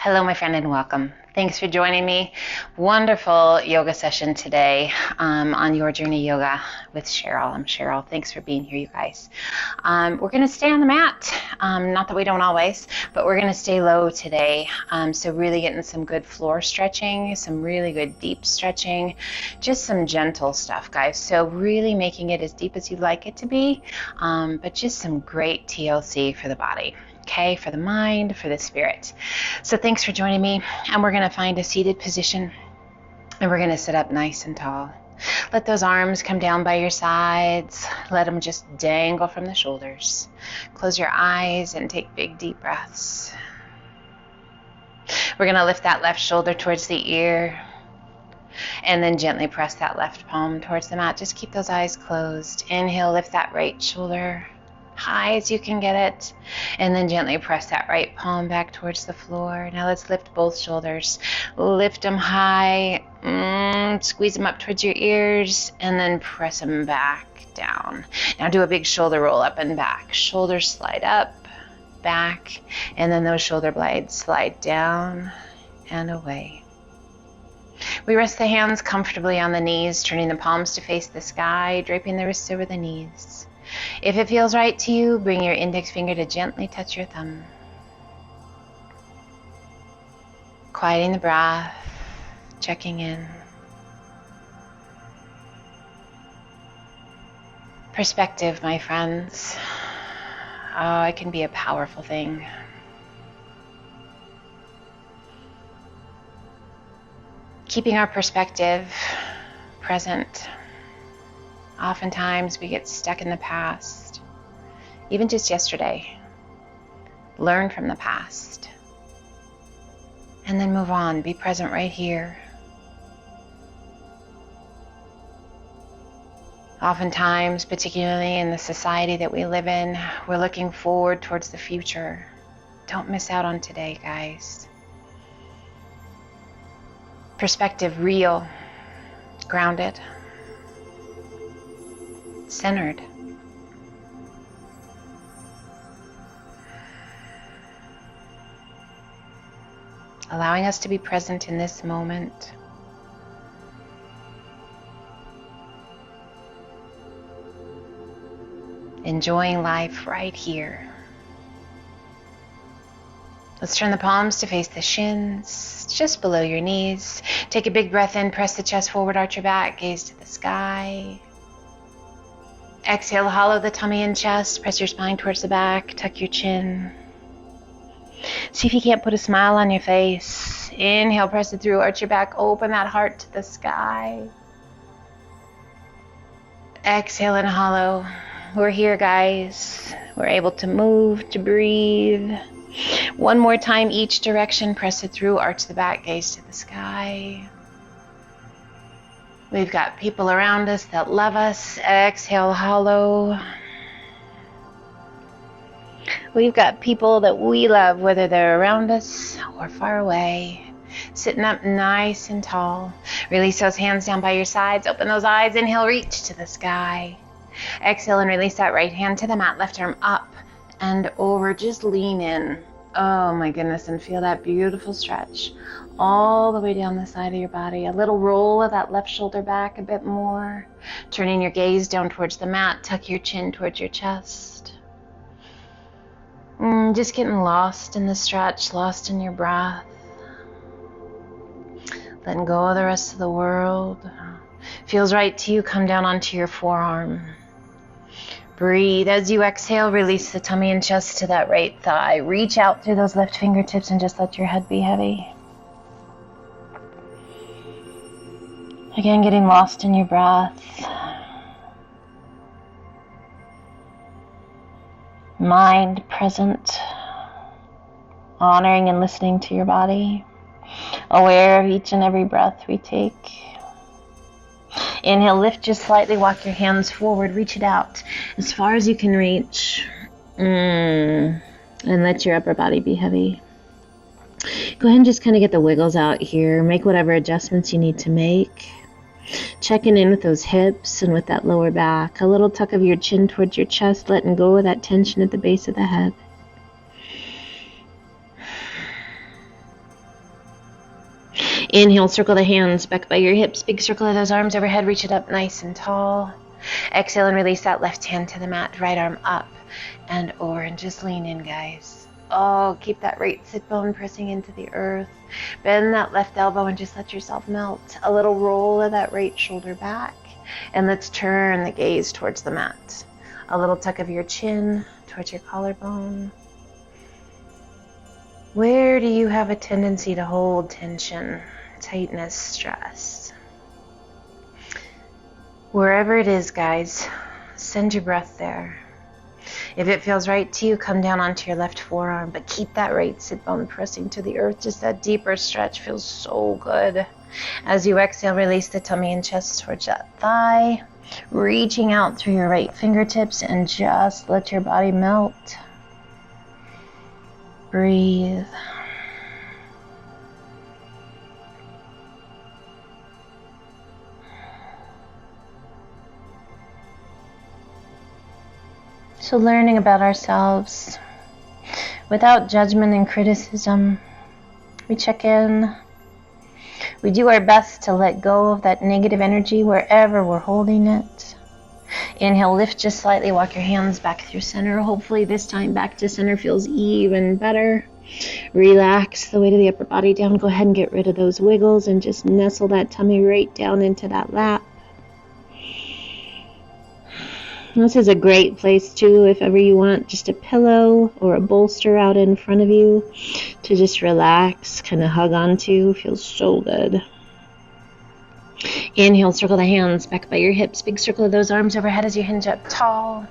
Hello, my friend, and welcome. Thanks for joining me. Wonderful yoga session today on Your Journey Yoga with Cheryl. I'm Cheryl. Thanks for being here, you guys. We're going to stay on the mat. Not that we don't always, but we're going to stay low today. So really getting some good floor stretching, some really good deep stretching, just some gentle stuff, guys. So really making it as deep as you'd like it to be, but just some great TLC for the body. Okay, for the mind, for the spirit. So thanks for joining me, and we're going to find a seated position, and we're going to sit up nice and tall. Let those arms come down by your sides. Let them just dangle from the shoulders. Close your eyes and take big, deep breaths. We're going to lift that left shoulder towards the ear, and then gently press that left palm towards the mat. Just keep those eyes closed. Inhale, lift that right shoulder high as you can get it, and then gently press that right palm back towards the floor. Now let's lift both shoulders. Lift them high, squeeze them up towards your ears, and then press them back down. Now do a big shoulder roll up and back. Shoulders slide up, back, and then those shoulder blades slide down and away. We rest the hands comfortably on the knees, turning the palms to face the sky, draping the wrists over the knees. If it feels right to you, bring your index finger to gently touch your thumb. Quieting the breath, checking in. Perspective, my friends. Oh, it can be a powerful thing. Keeping our perspective present. Oftentimes we get stuck in the past, even just yesterday. Learn from the past, and then move on. Be present right here. Oftentimes, particularly in the society that we live in, we're looking forward towards the future. Don't miss out on today, guys. Perspective, real, grounded, centered. Allowing us to be present in this moment. Enjoying life right here. Let's turn the palms to face the shins, just below your knees. Take a big breath in, press the chest forward, arch your back, gaze to the sky. Exhale, hollow the tummy and chest, press your spine towards the back, tuck your chin. See if you can't put a smile on your face. Inhale, press it through, arch your back, open that heart to the sky. Exhale and hollow. We're here, guys. We're able to move, to breathe. One more time, each direction, press it through, arch the back, gaze to the sky. We've got people around us that love us. Exhale, hollow. We've got people that we love, whether they're around us or far away. Sitting up nice and tall. Release those hands down by your sides. Open those eyes. Inhale, reach to the sky. Exhale and release that right hand to the mat. Left arm up and over. Just lean in. Oh my goodness, and feel that beautiful stretch all the way down the side of your body. A little roll of that left shoulder back a bit more. Turning your gaze down towards the mat. Tuck your chin towards your chest. Just getting lost in the stretch, lost in your breath. Letting go of the rest of the world. Feels right to you, come down onto your forearm. Breathe. As you exhale, release the tummy and chest to that right thigh. Reach out through those left fingertips and just let your head be heavy. Again, getting lost in your breath. Mind present. Honoring and listening to your body. Aware of each and every breath we take. Inhale, lift just slightly, walk your hands forward, reach it out as far as you can reach. And let your upper body be heavy. Go ahead and just kind of get the wiggles out here. Make whatever adjustments you need to make. Checking in with those hips and with that lower back. A little tuck of your chin towards your chest, letting go of that tension at the base of the head. Inhale, circle the hands back by your hips. Big circle of those arms overhead. Reach it up nice and tall. Exhale and release that left hand to the mat. Right arm up and over. And just lean in, guys. Oh, keep that right sit bone pressing into the earth. Bend that left elbow and just let yourself melt. A little roll of that right shoulder back. And let's turn the gaze towards the mat. A little tuck of your chin towards your collarbone. Where do you have a tendency to hold tension, tightness, stress? Wherever it is, guys, send your breath there. If it feels right to you, come down onto your left forearm, but keep that right sit bone pressing to the earth. Just that deeper stretch feels so good. As you exhale, release the tummy and chest towards that thigh, reaching out through your right fingertips and just let your body melt. Breathe. So learning about ourselves without judgment and criticism, we check in. We do our best to let go of that negative energy wherever we're holding it. Inhale, lift just slightly, walk your hands back through center. Hopefully this time back to center feels even better. Relax the weight of the upper body down. Go ahead and get rid of those wiggles and just nestle that tummy right down into that lap. This is a great place too, if ever you want just a pillow or a bolster out in front of you to just relax, kind of hug onto. Feels so good. Inhale, circle the hands back by your hips. Big circle of those arms overhead as you hinge up tall.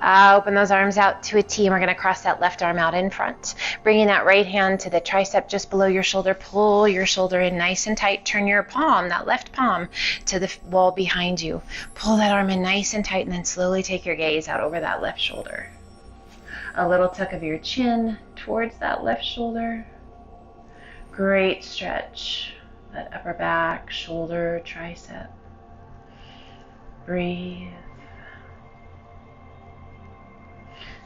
Open those arms out to a T, and we're going to cross that left arm out in front. Bringing that right hand to the tricep just below your shoulder. Pull your shoulder in nice and tight. Turn your palm, that left palm, to the wall behind you. Pull that arm in nice and tight, and then slowly take your gaze out over that left shoulder. A little tuck of your chin towards that left shoulder. Great stretch. That upper back, shoulder, tricep. Breathe.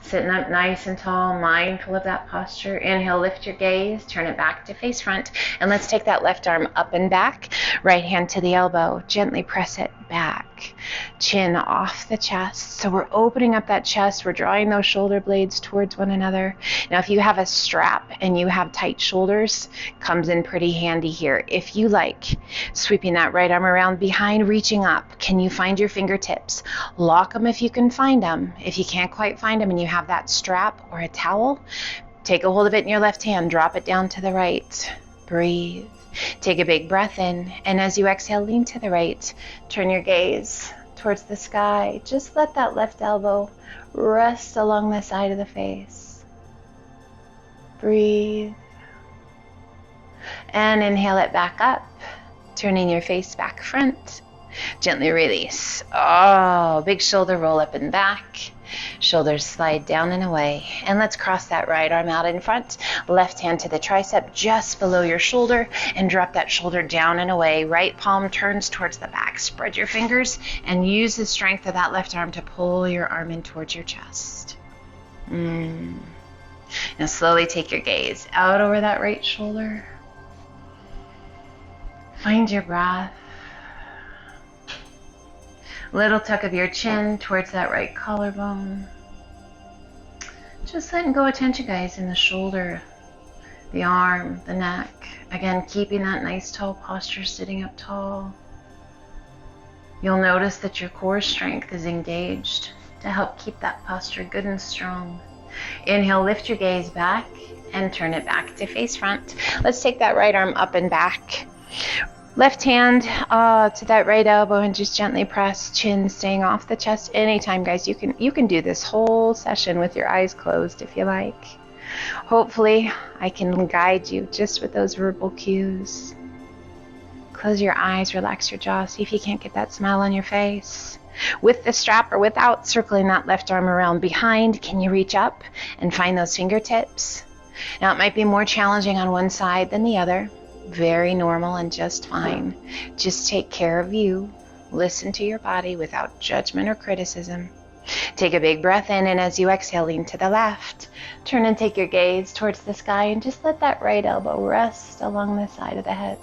Sitting up nice and tall, mindful of that posture. Inhale, lift your gaze, turn it back to face front, and let's take that left arm up and back. Right hand to the elbow, gently press it back. Chin off the chest. So we're opening up that chest. We're drawing those shoulder blades towards one another. Now, if you have a strap and you have tight shoulders, comes in pretty handy here. If you like, sweeping that right arm around behind, reaching up. Can you find your fingertips? Lock them if you can find them. If you can't quite find them and you have that strap or a towel, take a hold of it in your left hand, drop it down to the right. Breathe. Take a big breath in, and as you exhale, lean to the right. Turn your gaze towards the sky. Just let that left elbow rest along the side of the face. Breathe. And inhale it back up, turning your face back front. Gently release. Oh, big shoulder roll up and back. Shoulders slide down and away. And let's cross that right arm out in front. Left hand to the tricep just below your shoulder and drop that shoulder down and away. Right palm turns towards the back. Spread your fingers and use the strength of that left arm to pull your arm in towards your chest. Now slowly take your gaze out over that right shoulder. Find your breath. Little tuck of your chin towards that right collarbone. Just letting go of tension, guys, in the shoulder, the arm, the neck. Again, keeping that nice tall posture, sitting up tall. You'll notice that your core strength is engaged to help keep that posture good and strong. Inhale, lift your gaze back and turn it back to face front. Let's take that right arm up and back. Left hand to that right elbow and just gently press, chin staying off the chest. Anytime, guys, you can do this whole session with your eyes closed if you like. Hopefully, I can guide you just with those verbal cues. Close your eyes, relax your jaw, see if you can't get that smile on your face. With the strap or without, circling that left arm around behind, can you reach up and find those fingertips? Now, it might be more challenging on one side than the other. Very normal and just fine. Just take care of you. Listen to your body without judgment or criticism. Take Take a big breath in, and as you exhale, lean to the left. Turn and take your gaze towards the sky, and just let that right elbow rest along the side of the head.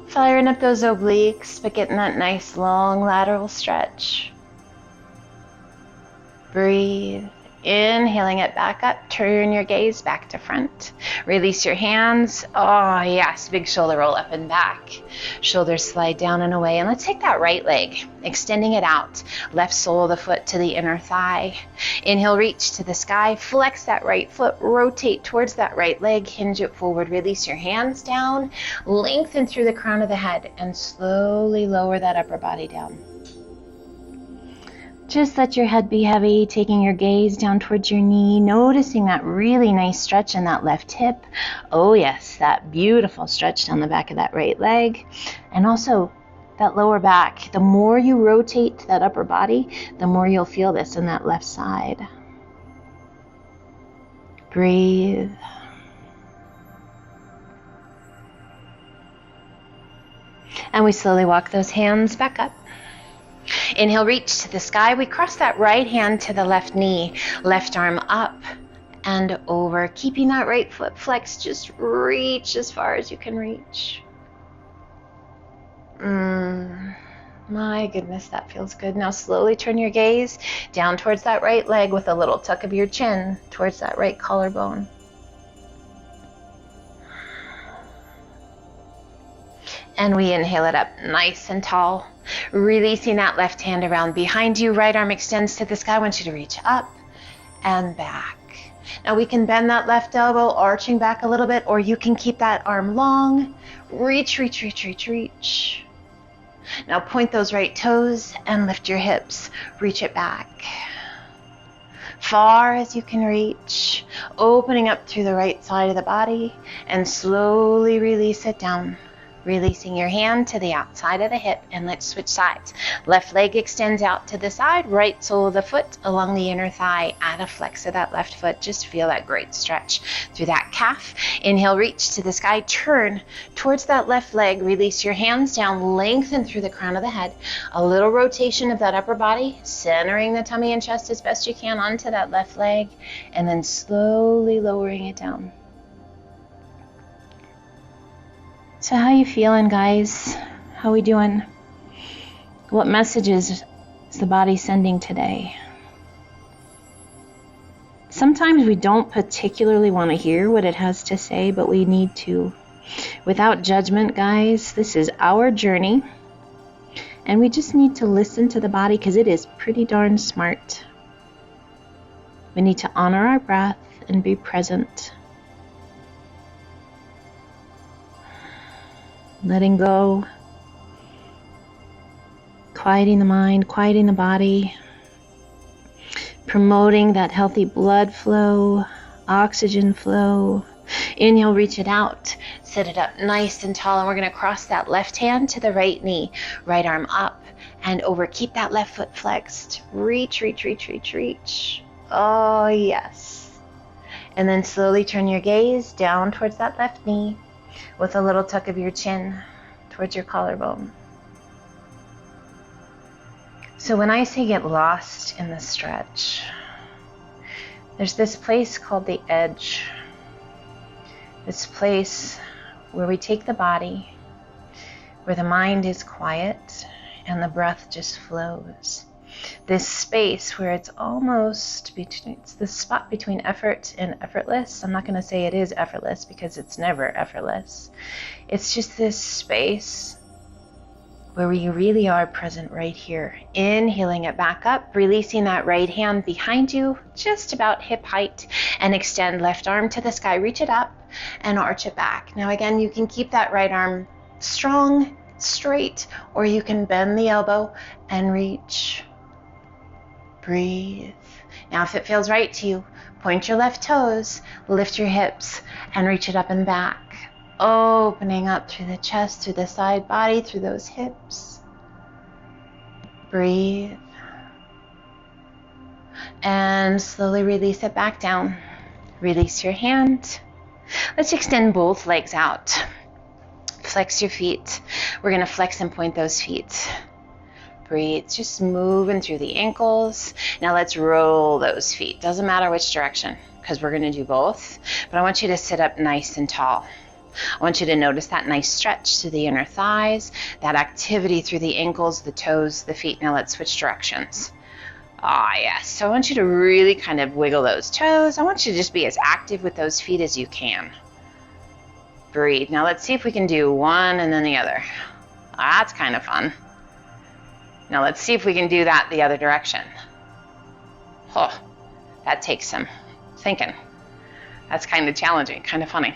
Firing up those obliques, but getting that nice long lateral stretch. Breathe. Inhaling it back up, turn your gaze back to front. Release your hands. Oh yes, big shoulder roll up and back. Shoulders slide down and away. And let's take that right leg, extending it out. Left sole of the foot to the inner thigh. Inhale, reach to the sky. Flex that right foot, rotate towards that right leg, hinge it forward. Release your hands down, lengthen through the crown of the head, and slowly lower that upper body down. Just let your head be heavy, taking your gaze down towards your knee, noticing that really nice stretch in that left hip. Oh yes, that beautiful stretch down the back of that right leg. And also that lower back. The more you rotate that upper body, the more you'll feel this in that left side. Breathe. And we slowly walk those hands back up. Inhale, reach to the sky. We cross that right hand to the left knee, left arm up and over. Keeping that right foot flexed, just reach as far as you can reach. My goodness, that feels good. Now slowly turn your gaze down towards that right leg with a little tuck of your chin towards that right collarbone. And we inhale it up nice and tall, releasing that left hand around behind you. Right arm extends to the sky. I want you to reach up and back. Now we can bend that left elbow, arching back a little bit, or you can keep that arm long. Reach, reach, reach, reach, reach. Now point those right toes and lift your hips. Reach it back. Far as you can reach, opening up through the right side of the body, and slowly release it down. Releasing your hand to the outside of the hip, and let's switch sides. Left leg extends out to the side, right sole of the foot along the inner thigh. Add a flex of that left foot. Just feel that great stretch through that calf. Inhale, reach to the sky, turn towards that left leg. Release your hands down, lengthen through the crown of the head. A little rotation of that upper body, centering the tummy and chest as best you can onto that left leg, and then slowly lowering it down. So how you feeling, guys? How we doing? What messages is the body sending today? Sometimes we don't particularly want to hear what it has to say, but we need to. Without judgment, guys, this is our journey. And we just need to listen to the body because it is pretty darn smart. We need to honor our breath and be present. Letting go, quieting the mind, quieting the body, promoting that healthy blood flow, oxygen flow. Inhale, reach it out, sit it up nice and tall, and we're going to cross that left hand to the right knee, right arm up and over. Keep that left foot flexed. Reach, reach, reach, reach, reach. Oh, yes. And then slowly turn your gaze down towards that left knee, with a little tuck of your chin towards your collarbone. So when I say get lost in the stretch, there's this place called the edge. This place where we take the body, where the mind is quiet and the breath just flows. This space where it's almost between, it's the spot between effort and effortless. I'm not going to say it is effortless because it's never effortless. It's just this space where we really are present right here. Inhaling it back up, releasing that right hand behind you, just about hip height, and extend left arm to the sky. Reach it up and arch it back. Now again, you can keep that right arm strong, straight, or you can bend the elbow and reach. Breathe. Now if it feels right to you, point your left toes, lift your hips, and reach it up and back. Opening up through the chest, through the side body, through those hips. Breathe. And slowly release it back down. Release your hand. Let's extend both legs out. Flex your feet. We're going to flex and point those feet. Breathe, just moving through the ankles. Now let's roll those feet. Doesn't matter which direction, because we're gonna do both. But I want you to sit up nice and tall. I want you to notice that nice stretch to the inner thighs, that activity through the ankles, the toes, the feet. Now let's switch directions. Ah, yes. So I want you to really kind of wiggle those toes. I want you to just be as active with those feet as you can. Breathe. Now let's see if we can do one and then the other. That's kind of fun. Now let's see if we can do that the other direction. Oh, that takes some thinking. That's kind of challenging, kind of funny.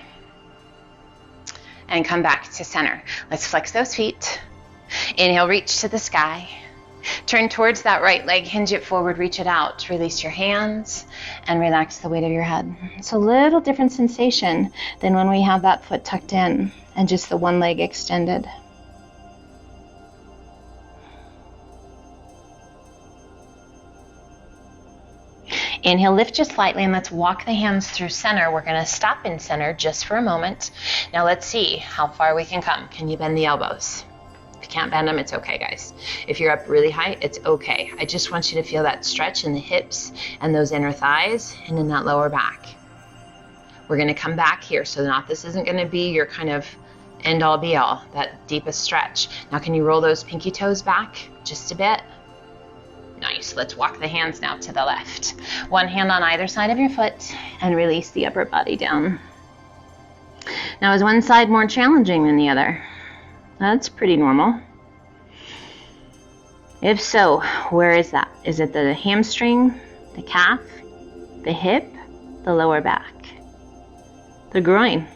And come back to center. Let's flex those feet. Inhale, reach to the sky. Turn towards that right leg, hinge it forward, reach it out. Release your hands and relax the weight of your head. It's a little different sensation than when we have that foot tucked in and just the one leg extended. Inhale, lift just slightly, and let's walk the hands through center. We're gonna stop in center just for a moment. Now let's see how far we can come. Can you bend the elbows? If you can't bend them, it's okay, guys. If you're up really high, it's okay. I just want you to feel that stretch in the hips and those inner thighs and in that lower back. We're gonna come back here, so this isn't gonna be your kind of end all be all, that deepest stretch. Now can you roll those pinky toes back just a bit? Nice. Let's walk the hands now to the left. One hand on either side of your foot and release the upper body down. Now, is one side more challenging than the other? That's pretty normal. If so, where is that? Is it the hamstring, the calf, the hip, the lower back, the groin?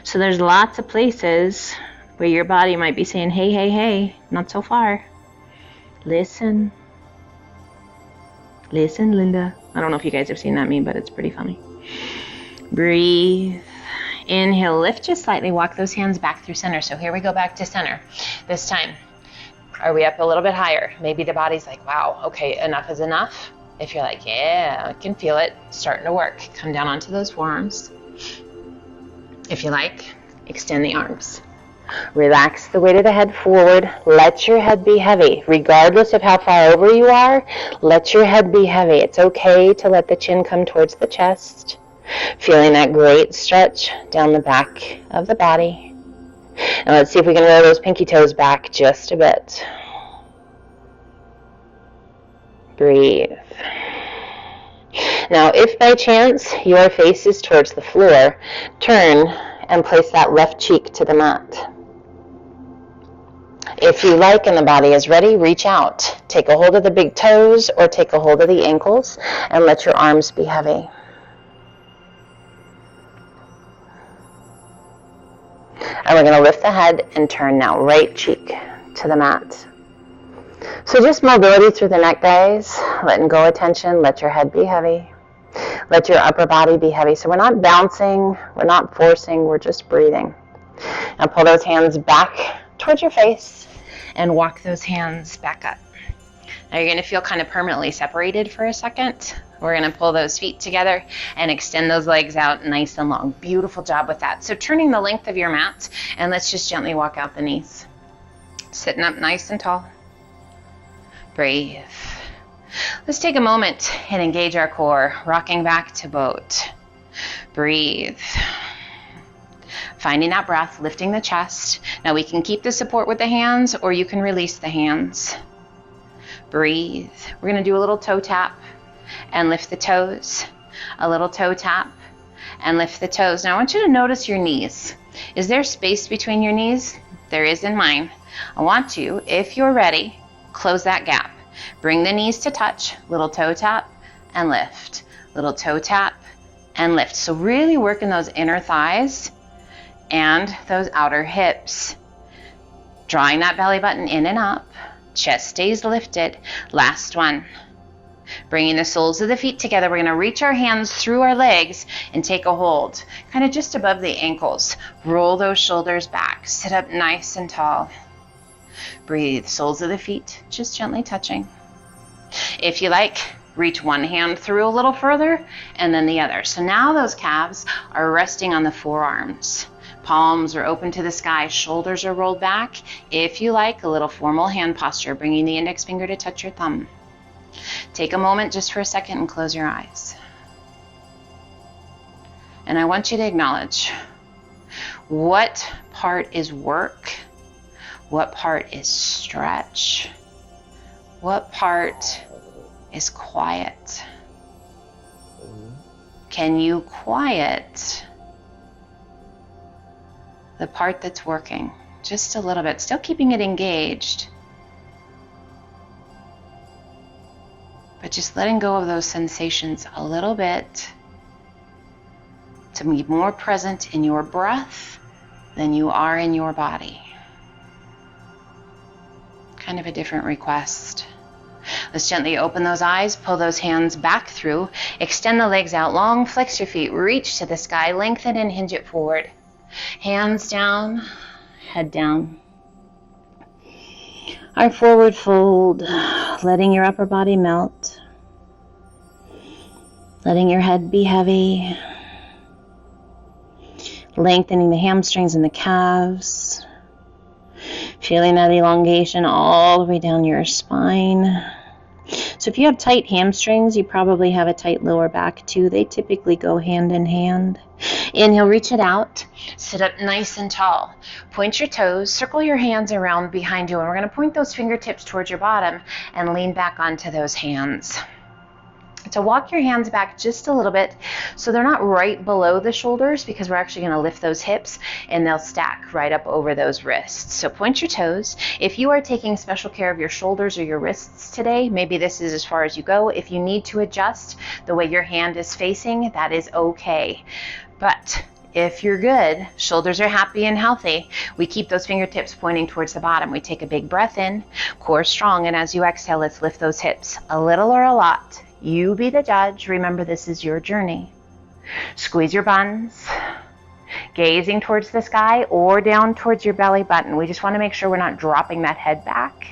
So there's lots of places where your body might be saying, hey, hey, hey, not so far. Listen. Listen, Linda. I don't know if you guys have seen that meme, but it's pretty funny. Breathe. Inhale, lift just slightly. Walk those hands back through center. So here we go back to center. This time, are we up a little bit higher? Maybe the body's like, wow, okay, enough is enough. If you're like, yeah, I can feel it starting to work. Come down onto those forearms. If you like, extend the arms. Relax the weight of the head forward. Let your head be heavy. Regardless of how far over you are, let your head be heavy. It's okay to let the chin come towards the chest. Feeling that great stretch down the back of the body. Now let's see if we can roll those pinky toes back just a bit. Breathe. Now, if by chance your face is towards the floor, turn and place that left cheek to the mat. If you like and the body is ready, reach out. Take a hold of the big toes or take a hold of the ankles and let your arms be heavy. And we're going to lift the head and turn now, right cheek to the mat. So just mobility through the neck, guys. Letting go of tension. Let your head be heavy. Let your upper body be heavy. So we're not bouncing, we're not forcing, we're just breathing. Now pull those hands back towards your face and walk those hands back up. Now you're going to feel kind of permanently separated for a second. We're going to pull those feet together and extend those legs out nice and long. Beautiful job with that. So turning the length of your mat, and let's just gently walk out the knees. Sitting up nice and tall. Breathe. Let's take a moment and engage our core, rocking back to boat. Breathe. Finding that breath, lifting the chest. Now we can keep the support with the hands, or you can release the hands. Breathe. We're going to do a little toe tap and lift the toes. A little toe tap and lift the toes. Now I want you to notice your knees. Is there space between your knees? There is in mine. I want you, if you're ready, close that gap. Bring the knees to touch. Little toe tap and lift. Little toe tap and lift. So really working those inner thighs and those outer hips. Drawing that belly button in and up. Chest stays lifted. Last one. Bringing the soles of the feet together. We're going to reach our hands through our legs and take a hold. Kind of just above the ankles. Roll those shoulders back. Sit up nice and tall. Breathe. Soles of the feet just gently touching. If you like, reach one hand through a little further and then the other. So now those calves are resting on the forearms. Palms are open to the sky, shoulders are rolled back. If you like, a little formal hand posture, bringing the index finger to touch your thumb. Take a moment just for a second and close your eyes. And I want you to acknowledge what part is work, what part is stretch, what part is quiet. Can you quiet the part that's working just a little bit, still keeping it engaged, but just letting go of those sensations a little bit to be more present in your breath than you are in your body. Kind of a different request. Let's gently open those eyes, pull those hands back through, extend the legs out long, flex your feet, reach to the sky, lengthen and hinge it forward. Hands down, head down. Our forward fold, letting your upper body melt, letting your head be heavy, lengthening the hamstrings and the calves, feeling that elongation all the way down your spine. So if you have tight hamstrings, you probably have a tight lower back too. They typically go hand in hand. Inhale, reach it out. Sit up nice and tall. Point your toes, circle your hands around behind you, and we're going to point those fingertips towards your bottom and lean back onto those hands. To walk your hands back just a little bit so they're not right below the shoulders, because we're actually going to lift those hips and they'll stack right up over those wrists. So point your toes. If you are taking special care of your shoulders or your wrists today, maybe this is as far as you go. If you need to adjust the way your hand is facing, that is okay. But if you're good, shoulders are happy and healthy, we keep those fingertips pointing towards the bottom. We take a big breath in, core strong, and as you exhale, let's lift those hips a little or a lot. You be the judge. Remember, this is your journey. Squeeze your buns, gazing towards the sky or down towards your belly button. We just want to make sure we're not dropping that head back.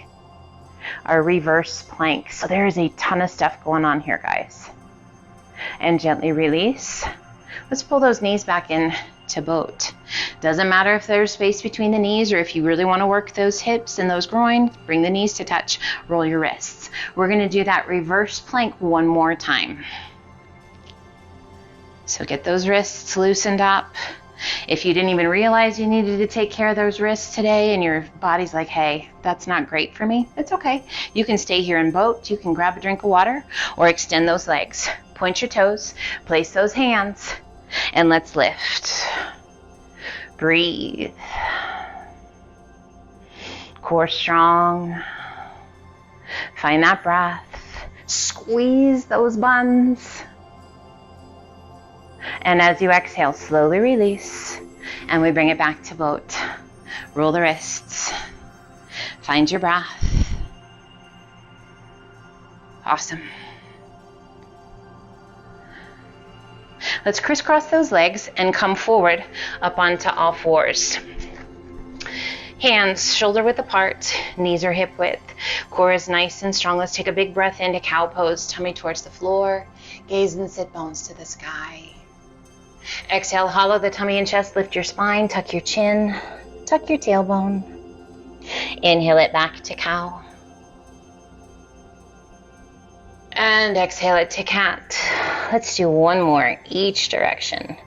Our reverse plank. So there is a ton of stuff going on here, guys. And gently release. Let's pull those knees back in to boat. Doesn't matter if there's space between the knees, or if you really want to work those hips and those groin, bring the knees to touch, roll your wrists. We're going to do that reverse plank one more time. So get those wrists loosened up. If you didn't even realize you needed to take care of those wrists today and your body's like, hey, that's not great for me, it's okay. You can stay here in boat, you can grab a drink of water, or extend those legs. Point your toes, place those hands, and let's lift. Breathe. Core strong. Find that breath. Squeeze those buns. And as you exhale, slowly release. And we bring it back to boat. Roll the wrists. Find your breath. Awesome. Let's crisscross those legs and come forward up onto all fours. Hands shoulder width apart, knees are hip width. Core is nice and strong. Let's take a big breath into cow pose, tummy towards the floor, gaze and sit bones to the sky. Exhale, hollow the tummy and chest, lift your spine, tuck your chin, tuck your tailbone. Inhale it back to cow. And exhale it to cat. Let's do one more each direction.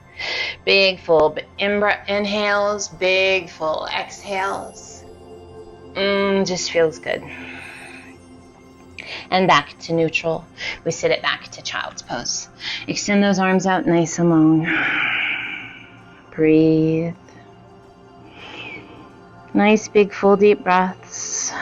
Big full inhales, big full exhales. Just feels good. And back to neutral. We sit it back to child's pose. Extend those arms out nice and long. Breathe. Nice big full deep breaths.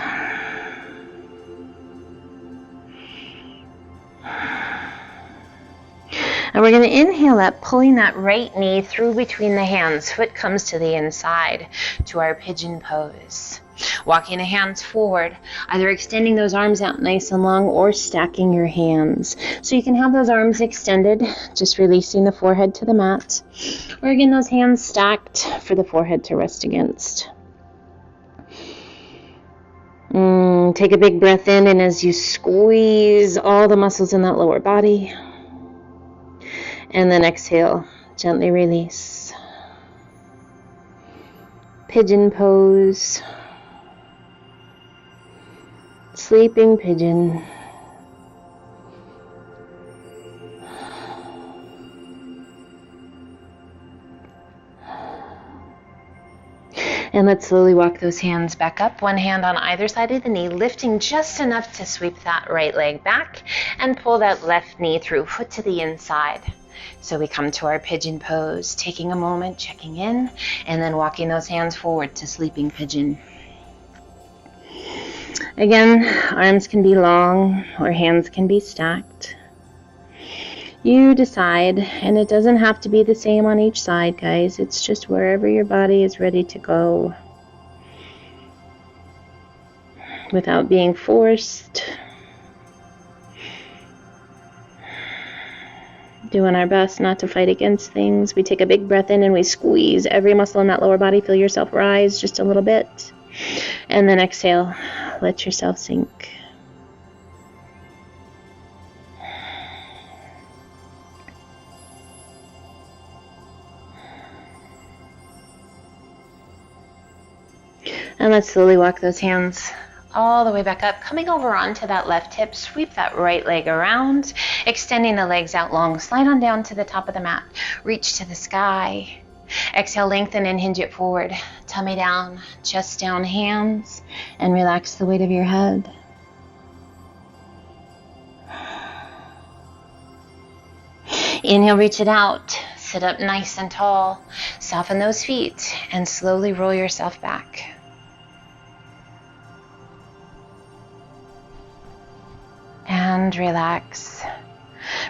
And we're going to inhale up, pulling that right knee through between the hands. Foot comes to the inside to our pigeon pose. Walking the hands forward, either extending those arms out nice and long or stacking your hands. So you can have those arms extended, just releasing the forehead to the mat. Or again, those hands stacked for the forehead to rest against. Take a big breath in, and as you squeeze all the muscles in that lower body, and then exhale, gently release. Pigeon pose. Sleeping pigeon. And let's slowly walk those hands back up, one hand on either side of the knee, lifting just enough to sweep that right leg back and pull that left knee through, foot to the inside. So we come to our pigeon pose, taking a moment, checking in, and then walking those hands forward to sleeping pigeon. Again, arms can be long or hands can be stacked. You decide, and it doesn't have to be the same on each side, guys. It's just wherever your body is ready to go without being forced. Doing our best not to fight against things. We take a big breath in and we squeeze every muscle in that lower body. Feel yourself rise just a little bit. And then exhale. Let yourself sink. And let's slowly walk those hands all the way back up, coming over onto that left hip, sweep that right leg around, extending the legs out long, slide on down to the top of the mat, reach to the sky. Exhale, lengthen and hinge it forward, tummy down, chest down, hands, and relax the weight of your head. Inhale, reach it out, sit up nice and tall, soften those feet, and slowly roll yourself back. And relax.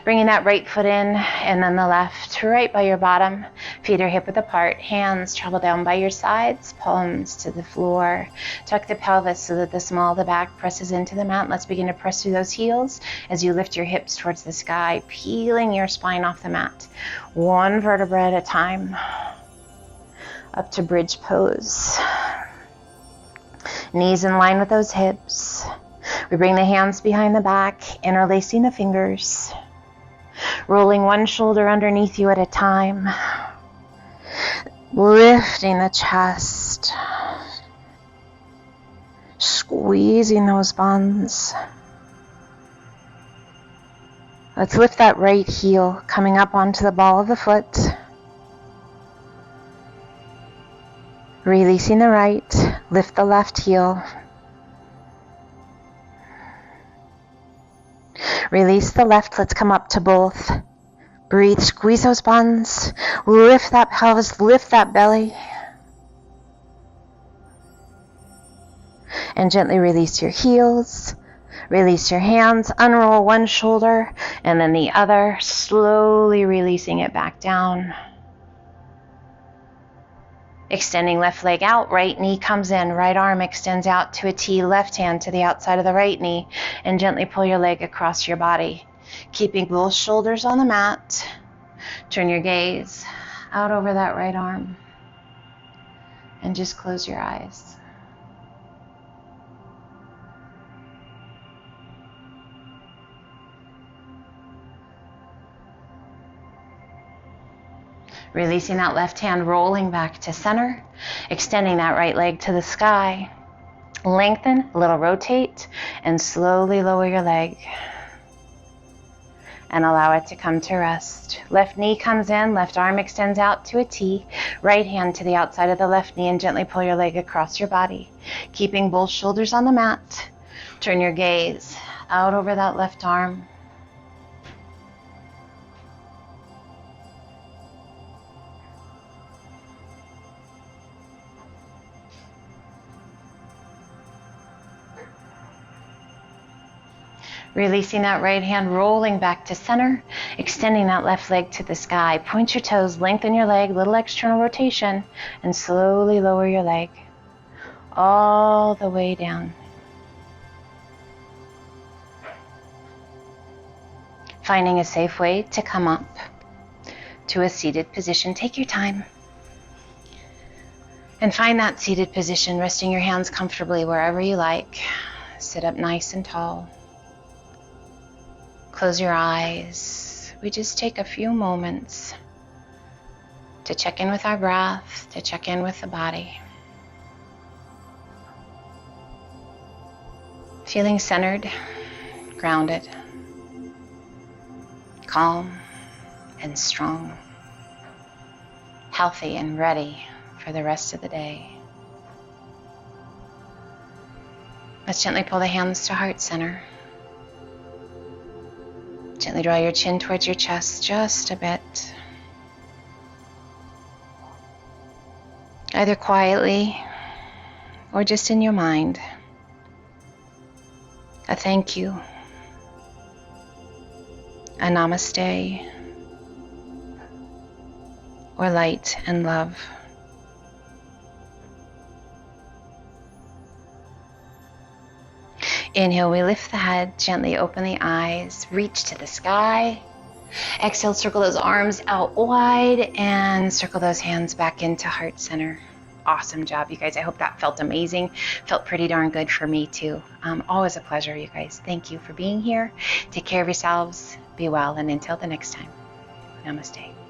Bringing that right foot in and then the left right by your bottom. Feet are hip width apart. Hands travel down by your sides. Palms to the floor. Tuck the pelvis so that the small of the back presses into the mat. Let's begin to press through those heels as you lift your hips towards the sky, peeling your spine off the mat. One vertebra at a time. Up to bridge pose. Knees in line with those hips. We bring the hands behind the back, interlacing the fingers, rolling one shoulder underneath you at a time, lifting the chest, squeezing those buns. Let's lift that right heel, coming up onto the ball of the foot, releasing the right, lift the left heel. Release the left, let's come up to both. Breathe, squeeze those buns, lift that pelvis, lift that belly. And gently release your heels, release your hands, unroll one shoulder and then the other, slowly releasing it back down. Extending left leg out, right knee comes in, right arm extends out to a T, left hand to the outside of the right knee, and gently pull your leg across your body. Keeping both shoulders on the mat, turn your gaze out over that right arm, and just close your eyes. Releasing that left hand, rolling back to center, extending that right leg to the sky. Lengthen, a little rotate, and slowly lower your leg. And allow it to come to rest. Left knee comes in, left arm extends out to a T, right hand to the outside of the left knee, and gently pull your leg across your body. Keeping both shoulders on the mat, turn your gaze out over that left arm. Releasing that right hand, rolling back to center, extending that left leg to the sky. Point your toes, lengthen your leg, little external rotation, and slowly lower your leg all the way down. Finding a safe way to come up to a seated position. Take your time. And find that seated position, resting your hands comfortably wherever you like. Sit up nice and tall. Close your eyes. We just take a few moments to check in with our breath, to check in with the body. Feeling centered, grounded, calm and strong, healthy and ready for the rest of the day. Let's gently pull the hands to heart center. Gently draw your chin towards your chest just a bit. Either quietly or just in your mind. A thank you, a namaste, or light and love. Inhale, we lift the head, gently open the eyes, reach to the sky. Exhale, circle those arms out wide and circle those hands back into heart center. Awesome job, you guys. I hope that felt amazing. Felt pretty darn good for me too. Always a pleasure, you guys. Thank you for being here. Take care of yourselves. Be well, and until the next time, namaste.